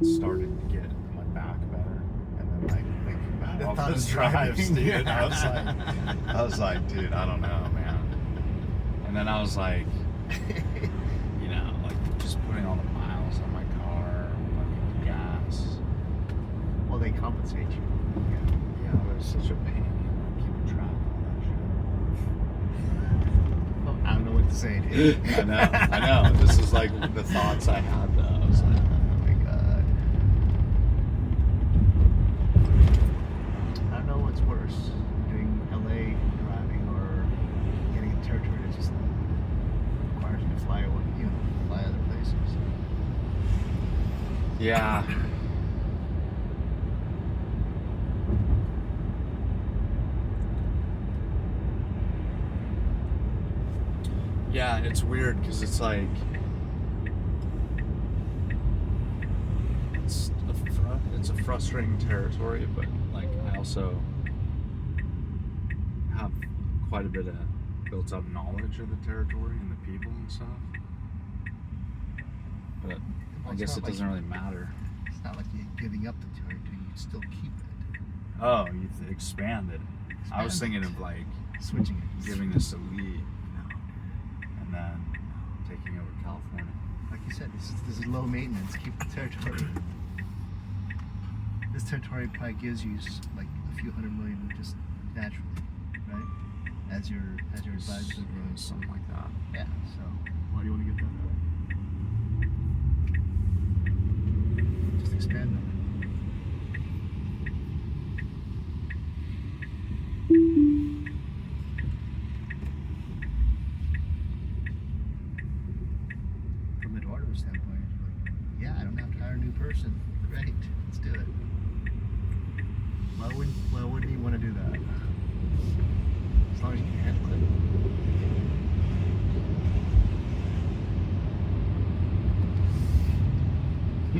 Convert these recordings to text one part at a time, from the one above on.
started to get my back better, and then like thinking about all those driving. drives, dude. I was like, dude, I don't know, man. And then I was like, you know, like just putting all the miles on my car, fucking gas. Well, they compensate you. Yeah, but it's such a pain, keeping track of all that shit. Well, I don't know what to say, dude. I know. This is like the thoughts I had though. I was like, oh my god. I don't know what's worse, doing LA driving or getting a territory that just requires you to fly away, fly other places. yeah. Yeah, it's weird because it's like it's a frustrating territory, but like I also have quite a bit of built up knowledge of the territory and the people and stuff. But I guess it doesn't really matter. It's not like you're giving up the territory; you still keep it. Oh, you expand it. I was thinking of like Switching it. giving this to Lee No. and then taking over California. Like you said, this is low maintenance. Keep the territory. This territory probably gives you like a few $100 million just naturally, right? As your advisor grows. Something like that. Yeah. So why do you want to give that up? Just expand them. From the daughter's standpoint, like, yeah, I don't have to hire a new person. Great, let's do it. Why wouldn't you want to do that? As long as you can handle it.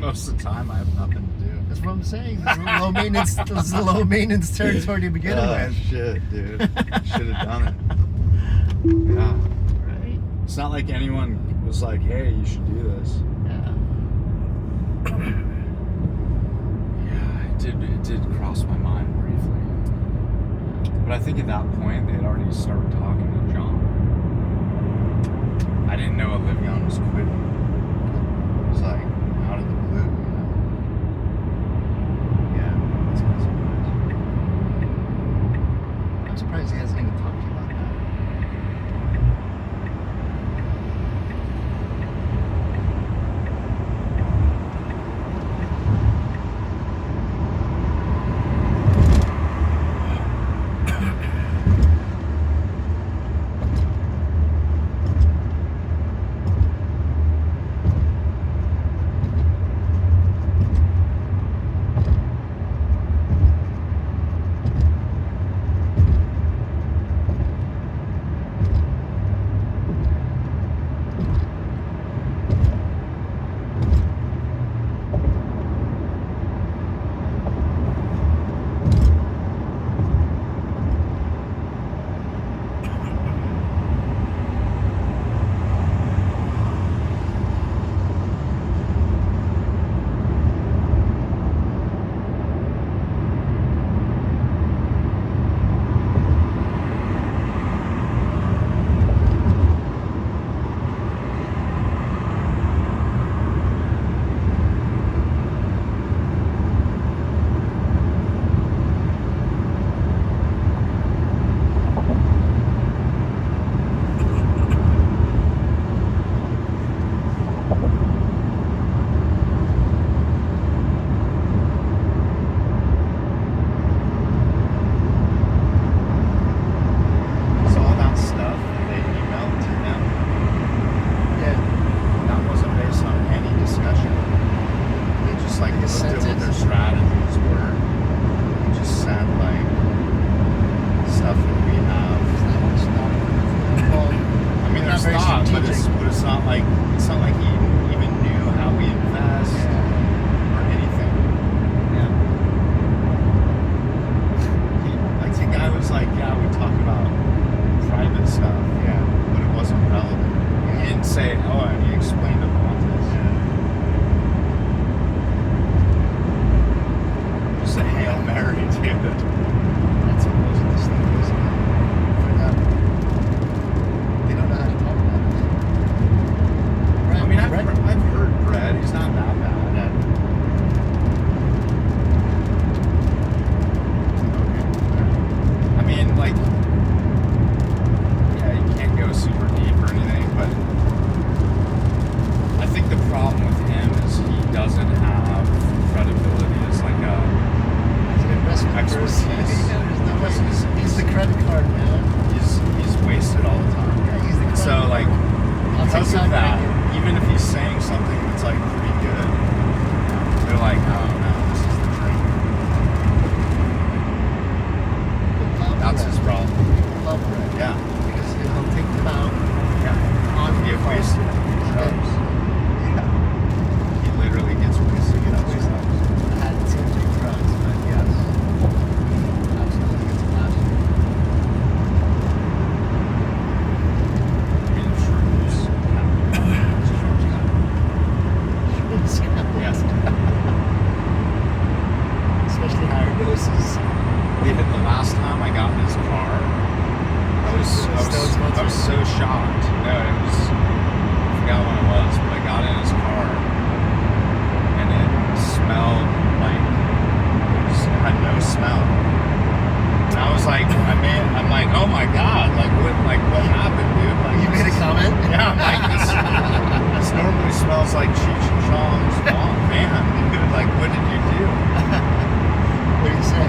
Most of the time, I have nothing to do. That's what I'm saying. This is low maintenance. This is a low maintenance territory to begin with. Shit, dude. Should have done it. Yeah. Right? It's not like anyone was like, hey, you should do this. Yeah. Yeah, it did cross my mind briefly. But I think at that point, they had already started talking to John. I didn't know Olivion was quitting. It was like, out of the blue, Yeah. That's kind of surprising. I'm surprised he hasn't even talked to you about that. because of that, even if he's saying something that's like pretty good, they're like, oh no, this is the train. That's his problem. Love bread. Yeah. Because he'll take them out Yeah. on the Get wasted. Drugs. Yeah. He literally gets wasted. Gets That's wasted. drugs. I hadn't seen him take drugs, but yes. Absolutely gets blasted. I mean, shrooms. Yes. Especially higher doses. The last time I got in his car, I was so shocked. No, it was, I forgot when it was, but I got in his car and it smelled like, it had no smell. And I was like, I'm like, oh my God, what happened, dude? Like, You made a comment? Yeah, I'm like, this normally smells like Cheech and Chong's van. Like, what did you do? What do you say?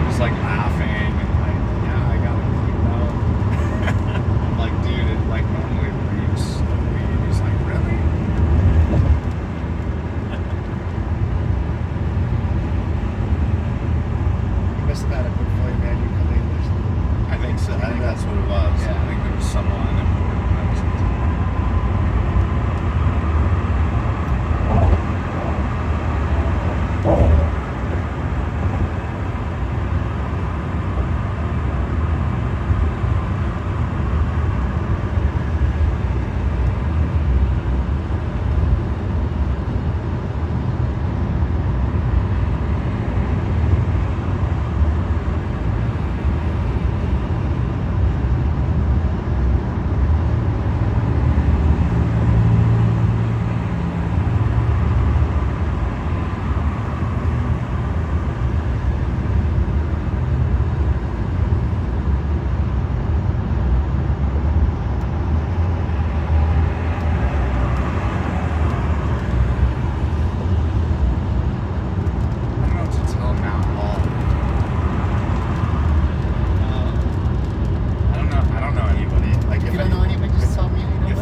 Just like laughing and like, yeah, I got it cleaned up. I'm like, dude, it like normally reeks of weed. He's like, really? You must have had a portfolio manager come in or something. I think so. I think that's what it was. Yeah. I think there was someone important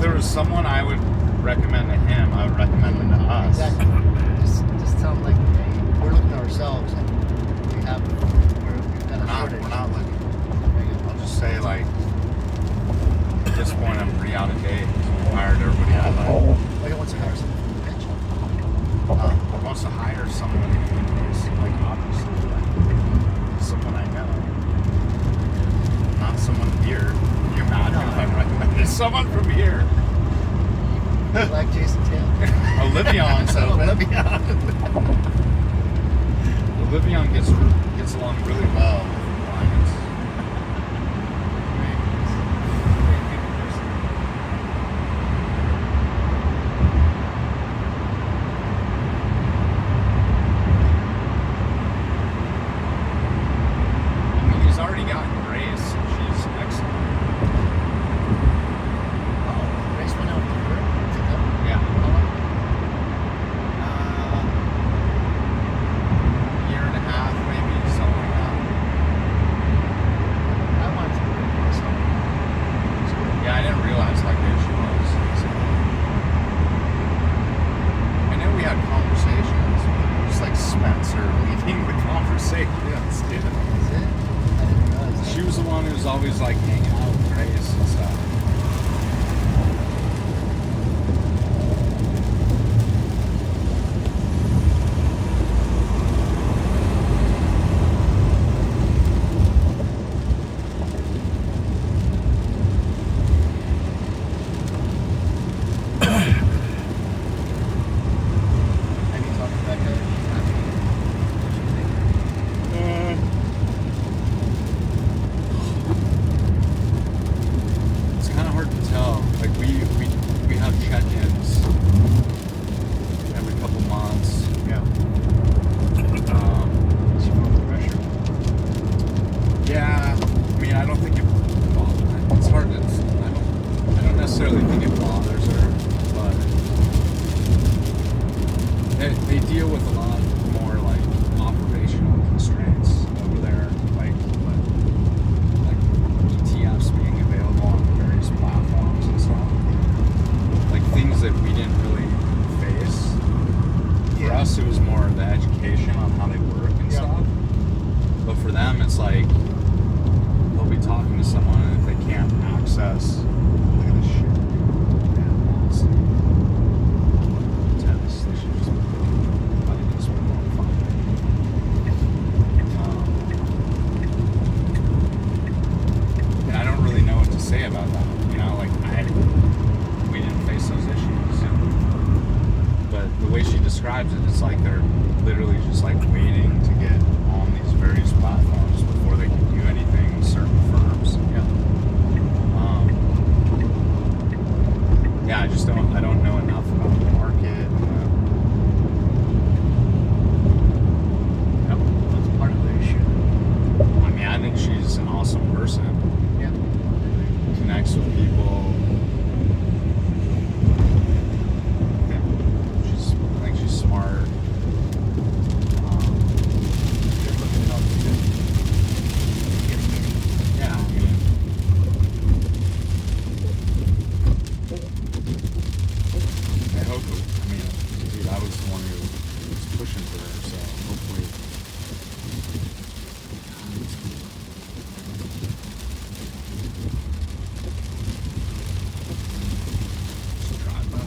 that was someone I would recommend to him, I would recommend them to us. Exactly. Just tell them like, hey, we're looking at ourselves and we've got a shortage. We're not looking. I'll just say like, at this point I'm pretty out of date. I hired everybody I like. Like he wants to hire someone from the bench. He wants to hire someone who's like obviously like someone I know. Not someone here. Can you imagine if I recommended someone from here? Like Jason Taylor. Olivion said Olivion. Olivion gets along really well with clients. I mean, he's already got Grace. She's excellent. Oh, Grace went out with her. Yeah. How long? Year and a half, maybe, something like that. I wanted to work with her, so it's good. Yeah, I didn't realize how good she was. So, I know we had conversations, but it was like Spencer leading the conversations, dude. That's it? I didn't realize that. She was the one who was always like hanging out with Grace and stuff. Have you talked to Becca? It's kind of hard to tell. Like we have check-ins every couple months. Yeah. She felt the pressure. Yeah, I mean, I don't think it. Well, it's hard to. I don't necessarily think it bothers her, but they deal with a lot more like operational constraints over there, like ETFs being available on various platforms and stuff. communication on how they work and Yeah. stuff. But for them, it's like they'll be talking to someone, and if they can't access, look at this shit. Tennis, they should just light this one on fire. And I don't really know what to say about that. You know, like we didn't face those issues. But the way she describes it, it's like they're literally just like waiting to get on these various platforms before they can do anything with certain firms. Yeah, I don't know enough about the market. Yep, that's part of the issue. I mean, I think she's an awesome person. Yeah. Connects with people. I think she's smart. Good looking at all the good. Yeah, I mean, I hope. I mean, dude, I was the one who was pushing for her, so hopefully. Just drive by.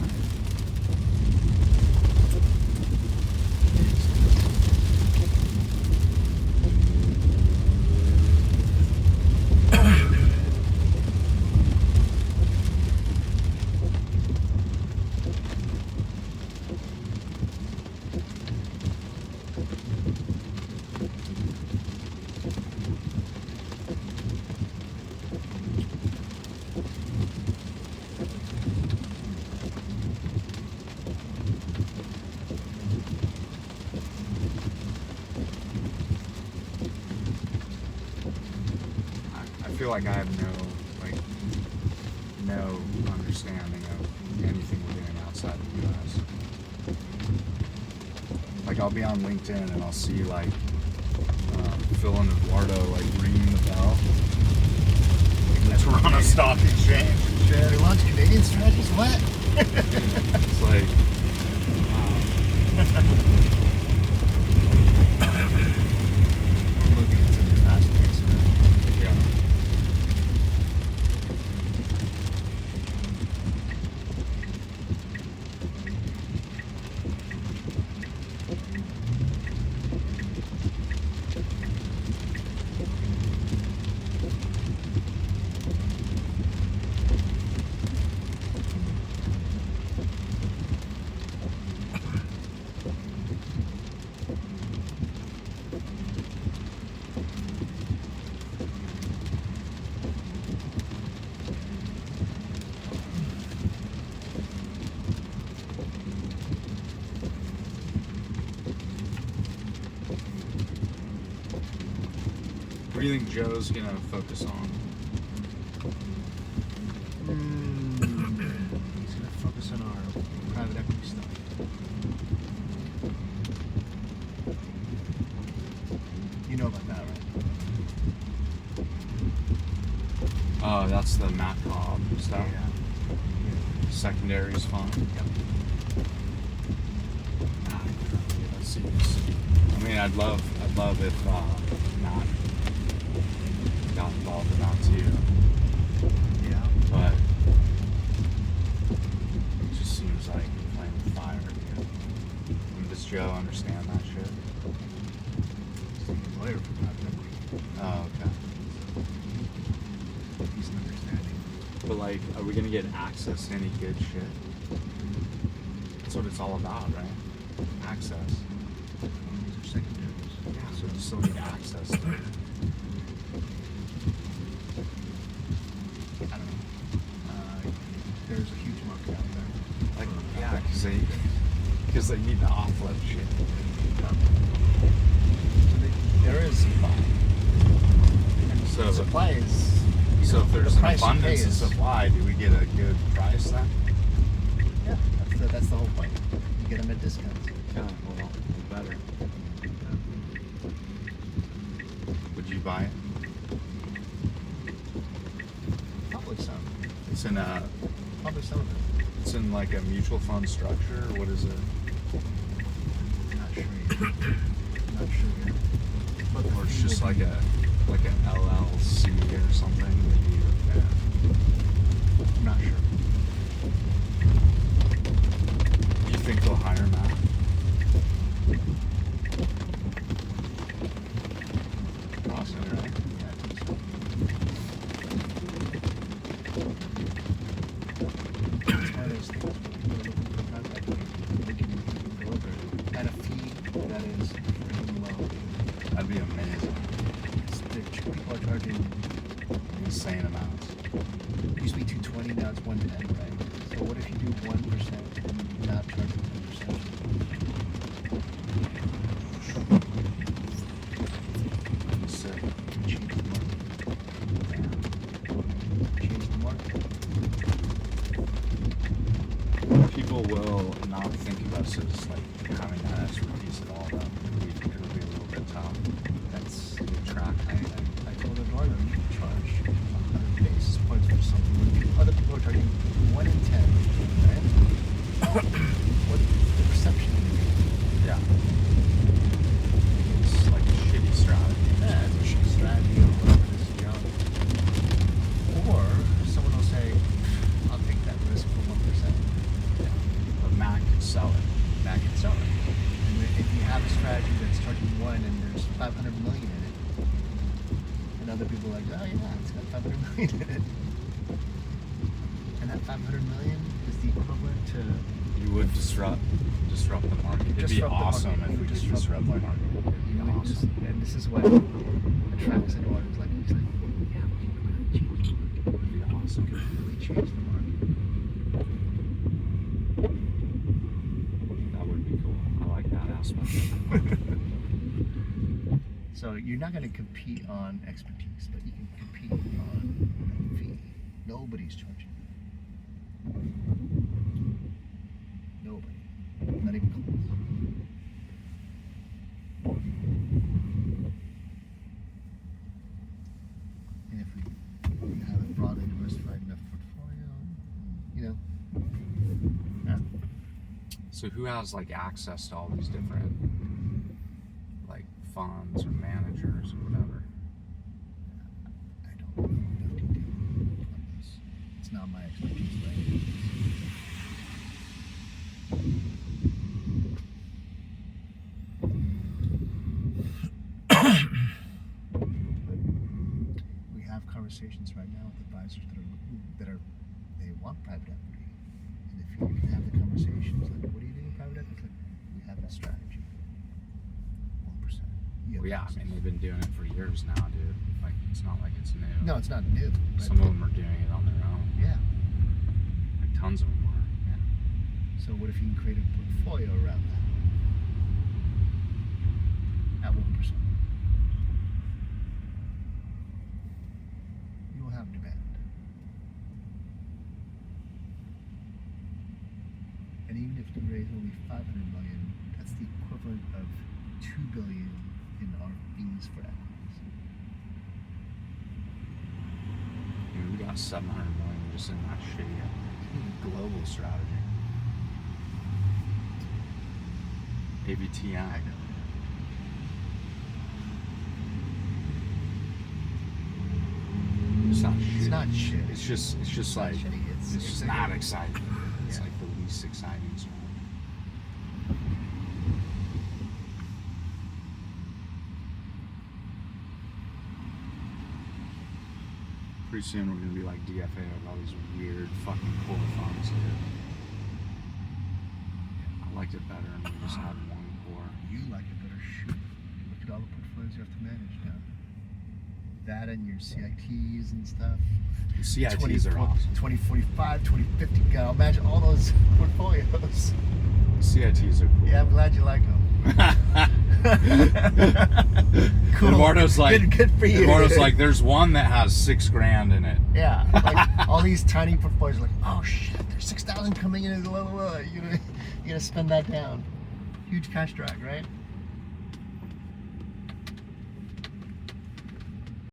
I feel like I have no understanding of anything we're doing outside the U.S. Like, I'll be on LinkedIn and I'll see like Phil and Eduardo like ringing the bell, like the Toronto Stock Exchange and shit. They launch Canadian strategies? What? It's like, wow. We're looking at some fast pace now. Yeah. What do you think Joe's gonna focus on? He's gonna focus on our private equity stuff. You know about that, right? Oh, that's the Matt Cobb stuff. Yeah. Secondaries fund. Yep. That seems. I mean, I'd love if Matt got involved in that too. Yeah. But it just seems like playing with fire. Dude. I mean, does Joe understand that shit? He's a lawyer for private equity. Oh, okay. He's an understanding. But like, are we gonna get access to any good shit? That's what it's all about, right? Access. These are secondaries. Yeah, so you still need access to it. I don't know. There's a huge market out there. Like, yeah, because they need to offload shit. There is supply. And So supply is. So if there's the an price you pay abundance of is- supply, do we get a good price then? Yeah, that's the whole point. You get them at discounts. Yeah, well, better. Would you buy it? Probably some. It's in a, Probably some of it. it's in like a mutual fund structure, or what is it? Not sure. Not sure yet. But Or it's just like an LLC or something. Maybe. I'm not sure. You think they'll hire Matt? Awesome, right? Yeah, I think so. It's one of those things where people are looking for private equity. They can go over at a fee that is freaking low. That'd be amazing. People are charging, Insane amounts. it used to be 220, now it's 110, right? So what if you do 1% and not charge 10%? Sick. Change the market. Change the market. People will not think of us as like having that expertise at all. Though it'll be a little bit tough. That's, to attract. I told Eduardo you can charge 100 basis points for something when other people are charging 1 in 10, right? What the perception is. Yeah. It's like a shitty strategy. Yeah, it's a shit strategy or whatever it is, to be honest. Or someone will say, I'll take that risk for 1%. Yeah. But Matt can sell it. Matt can sell it. And if you have a strategy that's charging 1 and there's 500 million in it, and other people are like, oh yeah, it's got 500 million in it. And that 500 million is the equivalent to You would disrupt the market. It'd be Disrupt the awesome market. if we could disrupt the market. It'd be awesome. and this is what attracts Eduardo. He's like, yeah, we can really change the market. It'd be awesome. We can really change the market. That would be cool. I like that aspect. So you're not going to compete on expertise, but you can compete on fee. Nobody's charging. Nobody. Not even close. And if we have a broadly diversified enough portfolio, you know. Yeah. So who has like access to all these different like funds or managers or whatever? I don't know no detail on this. It's not my expertise, right? We have conversations right now with advisors they want private equity. And if you can have the conversations, like, what are you doing with private equity? Like, we have a strategy. 1%. Well, yeah, I mean they've been doing it for years now, dude. Like it's not like it's new. No, it's not new. But Some of them are doing it on their own. yeah. Like tons of them are. Yeah. So what if you can create a portfolio around that? At 1%. You will have demand. And even if you raise only 500 million, that's the equivalent of 2 billion in our fees for equities. I mean, we got 700 million just in that shitty global strategy. ABTN. I know. It's not shit. It's not shit. It's just not like shitty. it's just like not a- exciting. It's Yeah. like the least exciting strategy. Pretty soon we're gonna be like DFA with all these weird fucking core funds, dude. I liked it better and we just had one core. You like it better. Shoot. Look at all the portfolios you have to manage now. That and your CITs and stuff. The CITs are awesome. 2045, 2050. God, imagine all those portfolios. The CITs are cool. Yeah, I'm glad you like them. Cool. Eduardo's like, good for you. Eduardo's like, there's one that has $6,000 in it. Yeah, like all these tiny portfolios, like, oh shit, there's 6,000 coming in. You're gonna spend that down. Huge cash drag, right?